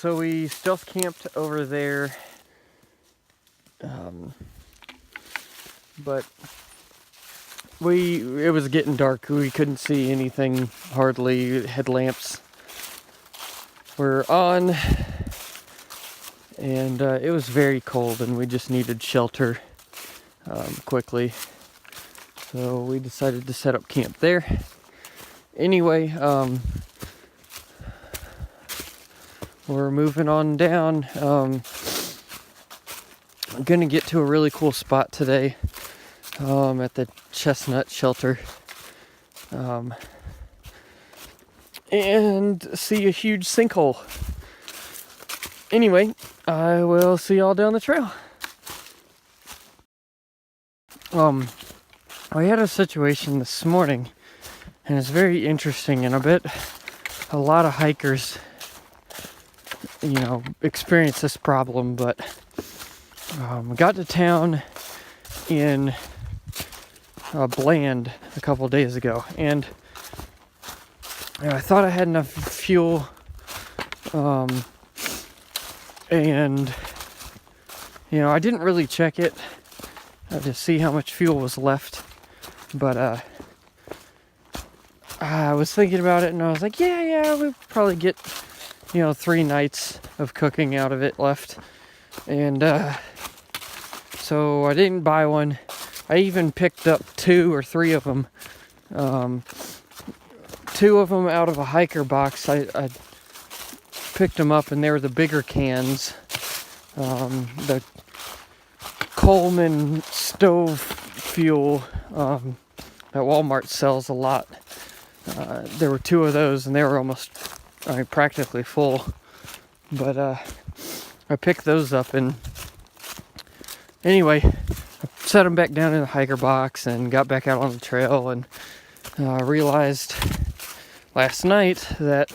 So we stealth camped over there, but it was getting dark. We couldn't see anything hardly. Headlamps were on, and it was very cold, and we just needed shelter quickly. So we decided to set up camp there. Anyway, we're moving on down. I'm gonna get to a really cool spot today at the Chestnut Shelter and see a huge sinkhole. Anyway, I will see y'all down the trail. I had a situation this morning, and it's very interesting, and I bet a lot of hikers, experience this problem. But got to town in Bland a couple days ago, and I thought I had enough fuel, and I didn't really check it to see how much fuel was left, but I was thinking about it, and I was like, yeah, we'll probably get 3 nights of cooking out of it left. And so I didn't buy one. I even picked up 2 or 3 of them. 2 of them out of a hiker box. I picked them up, and they were the bigger cans. The Coleman stove fuel that Walmart sells a lot. There were 2 of those, and they were practically full. But I picked those up, and anyway, I set them back down in the hiker box and got back out on the trail, and realized last night that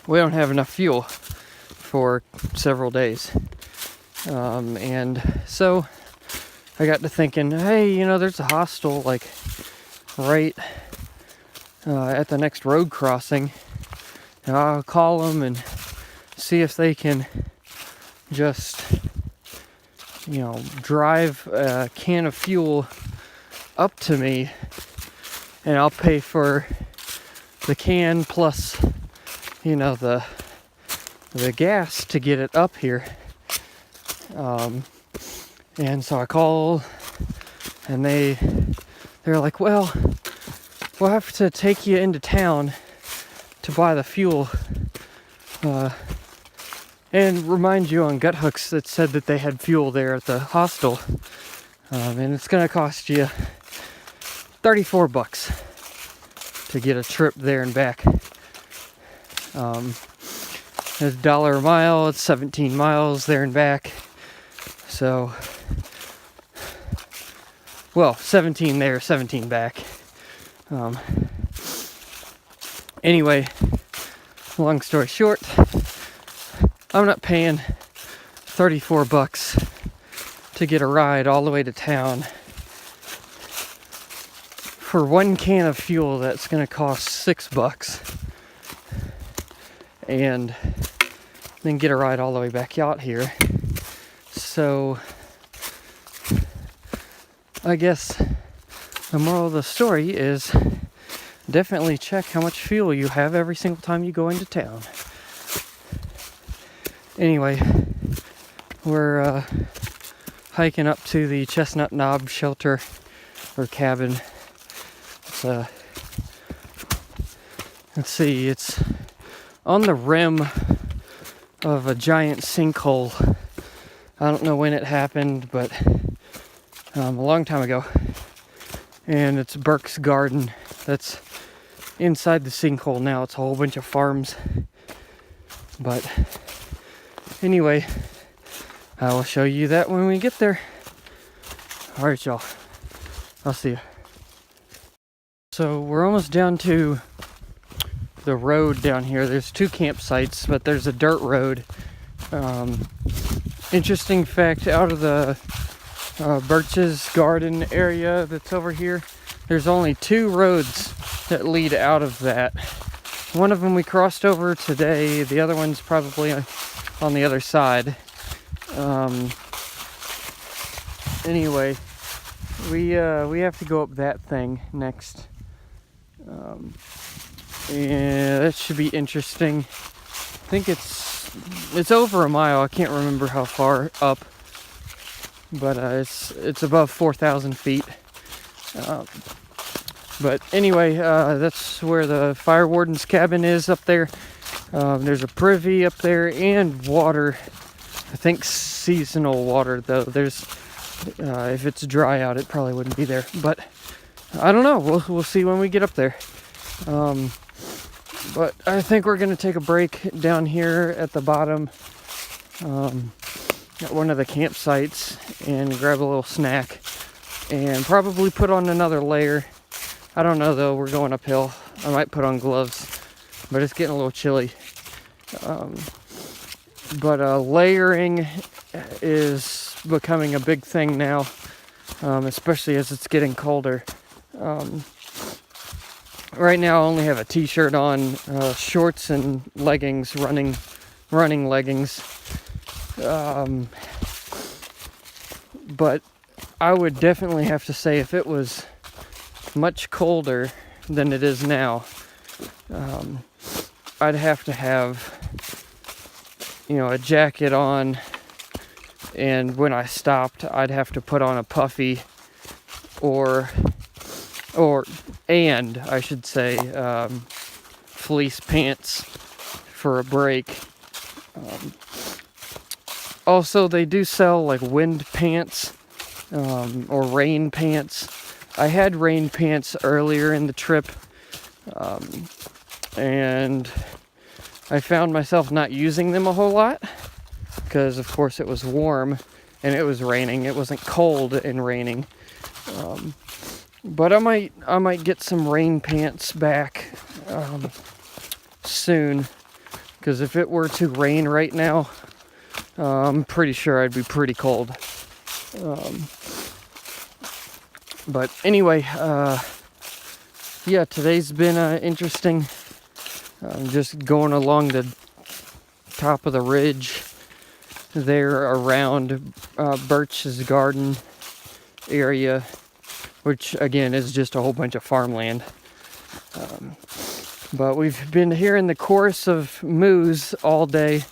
we don't have enough fuel for several days. And so I got to thinking, hey, there's a hostel right at the next road crossing. And I'll call them and see if they can just drive a can of fuel up to me, and I'll pay for the can plus the gas to get it up here. And so I called, and they're like, well, we'll have to take you into town to buy the fuel, and remind you on gut hooks that said that they had fuel there at the hostel, and it's gonna cost you $34 to get a trip there and back. It's $1 a mile. It's 17 miles there and back. So, 17 there, 17 back. Anyway, long story short, I'm not paying $34 to get a ride all the way to town for 1 can of fuel that's going to cost $6, and then get a ride all the way back out here. So I guess the moral of the story is definitely check how much fuel you have every single time you go into town. Anyway, we're hiking up to the Chestnut Knob Shelter, or cabin. It's let's see, it's on the rim of a giant sinkhole. I don't know when it happened, but a long time ago. And it's Burke's Garden that's inside the sinkhole now. It's a whole bunch of farms. But anyway, I will show you that when we get there. Alright, y'all. I'll see you. So we're almost down to the road down here. There's 2 campsites, but there's a dirt road. Interesting fact, out of the Birch's Garden area that's over here, there's only 2 roads that lead out of that. One of them we crossed over today. The other one's probably on the other side. Anyway, we have to go up that thing next. Yeah, that should be interesting. I think it's over a mile. I can't remember how far up, but it's above 4,000 feet. But anyway, that's where the fire warden's cabin is up there. There's a privy up there and water. I think seasonal water though. There's if it's dry out, it probably wouldn't be there. But I don't know. We'll see when we get up there. But I think we're gonna take a break down here at the bottom, at one of the campsites, and grab a little snack, and probably put on another layer. I don't know though. We're going uphill. I might put on gloves, but it's getting a little chilly. But layering is becoming a big thing now, especially as it's getting colder. Right now I only have a t-shirt on, shorts and leggings, running leggings. But I would definitely have to say if it was much colder than it is now, I'd have to have, a jacket on, and when I stopped, I'd have to put on a puffy, and I should say, fleece pants for a break. Also, they do sell like wind pants, or rain pants. I had rain pants earlier in the trip, and I found myself not using them a whole lot because, of course, it was warm and it was raining. It wasn't cold and raining. But I might get some rain pants back soon, because if it were to rain right now, I'm pretty sure I'd be pretty cold. But anyway, yeah, today's been interesting. Just going along the top of the ridge there around Birch's garden area, which again is just a whole bunch of farmland. But we've been hearing the chorus of moos all day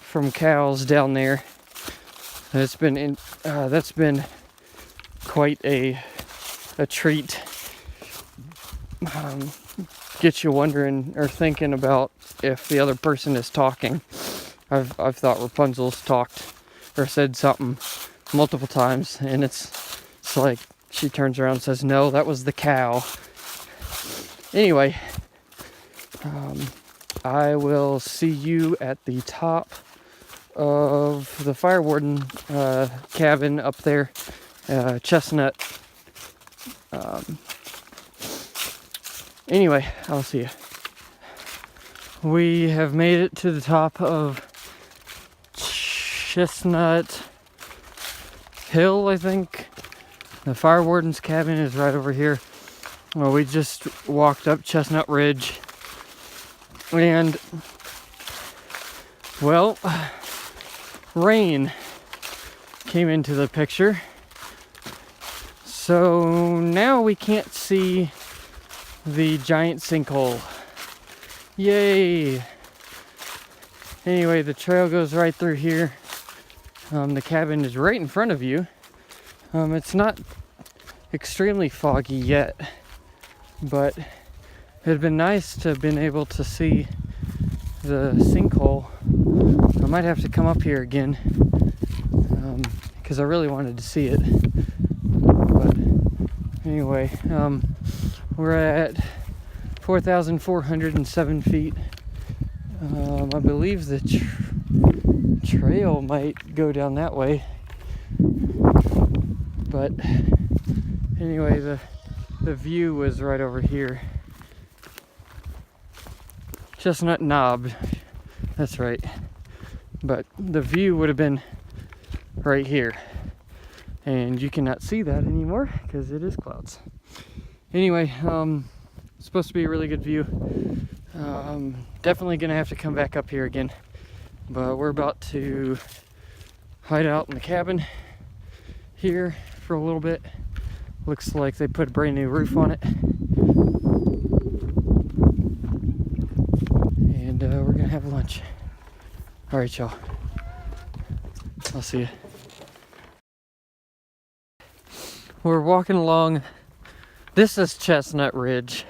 from cows down there. It's been that's been quite a treat. Get you wondering or thinking about if the other person is talking. I've thought Rapunzel's talked or said something multiple times, and it's like she turns around and says, "No, that was the cow." Anyway, I will see you at the top of the fire warden cabin up there, Chestnut. Anyway, I'll see you. We have made it to the top of Chestnut Hill, I think. The fire warden's cabin is right over here. Well, we just walked up Chestnut Ridge, and, well, rain came into the picture. So now we can't see the giant sinkhole. Yay! Anyway, the trail goes right through here. The cabin is right in front of you. It's not extremely foggy yet, but it'd been nice to have been able to see the sinkhole. I might have to come up here again, because I really wanted to see it. But anyway, we're at 4,407 feet. I believe the trail might go down that way. But anyway, the view was right over here. Chestnut Knob, that's right. But the view would have been right here. And you cannot see that anymore because it is clouds. Anyway, it's supposed to be a really good view. Definitely gonna have to come back up here again, but we're about to hide out in the cabin here for a little bit. Looks like they put a brand new roof on it, and we're gonna have lunch. All right, y'all, I'll see you. We're walking along. This is Chestnut Ridge.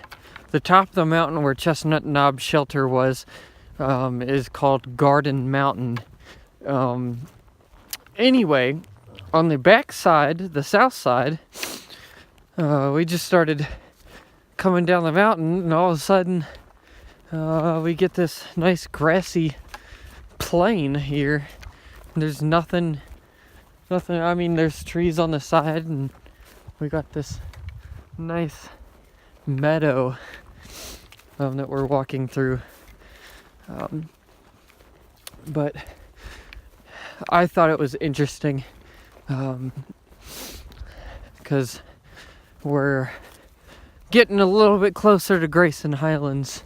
The top of the mountain where Chestnut Knob Shelter was is called Garden Mountain. Anyway, on the back side, the south side, we just started coming down the mountain, and all of a sudden we get this nice grassy plain here. There's nothing, I mean, there's trees on the side, and we got this nice meadow that we're walking through. But I thought it was interesting because we're getting a little bit closer to Grayson Highlands,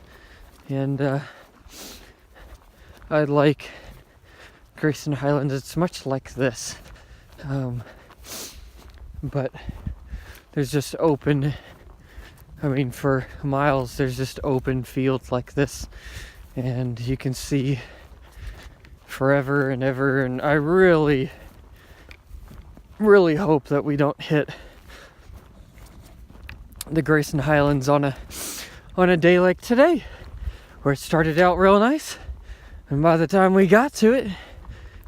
and I like Grayson Highlands. It's much like this, but there's just open, I mean, for miles there's just open fields like this, and you can see forever and ever. And I really hope that we don't hit the Grayson Highlands on a day like today, where it started out real nice, and by the time we got to it,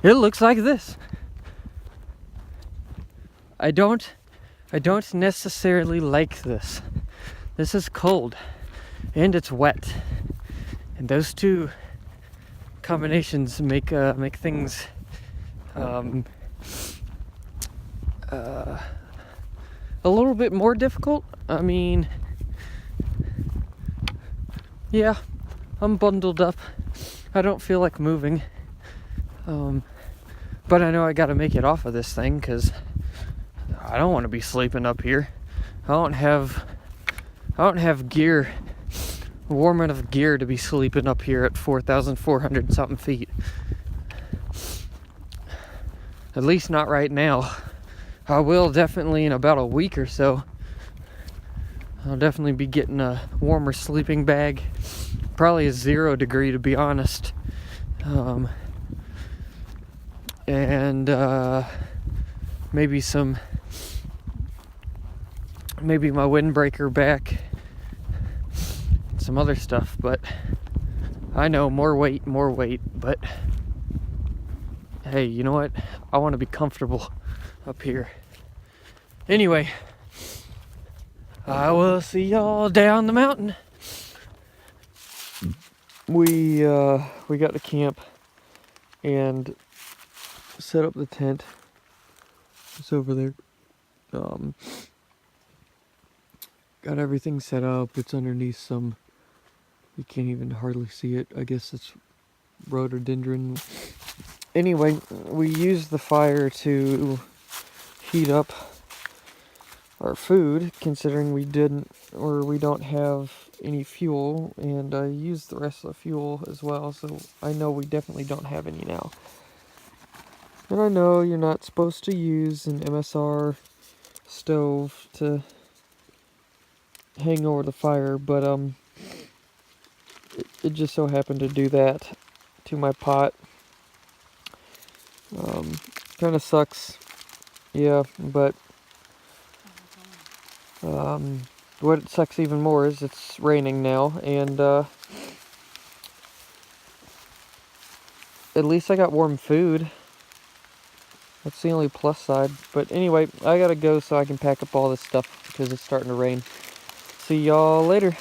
it looks like this. I don't necessarily like this. This is cold and it's wet, and those two combinations make things a little bit more difficult. I mean, yeah, I'm bundled up. I don't feel like moving, but I know I gotta make it off of this thing, because I don't want to be sleeping up here. I don't have gear, warm enough gear to be sleeping up here at 4,400 something feet. At least not right now. I will definitely in about a week or so. I'll definitely be getting a warmer sleeping bag. Probably a 0 degree, to be honest. And maybe my windbreaker back, some other stuff. But I know, more weight, but hey, you know what? I want to be comfortable up here. Anyway, I will see y'all down the mountain. We got to camp and set up the tent. It's over there. Got everything set up. It's underneath some, you can't even hardly see it. I guess it's rhododendron. Anyway, we used the fire to heat up our food, considering we don't have any fuel, and I used the rest of the fuel as well, so I know we definitely don't have any now. And I know you're not supposed to use an MSR stove to hang over the fire, but it just so happened to do that to my pot. Kind of sucks, yeah, but what sucks even more is it's raining now, and at least I got warm food. That's the only plus side. But anyway, I gotta go so I can pack up all this stuff because it's starting to rain. See y'all later.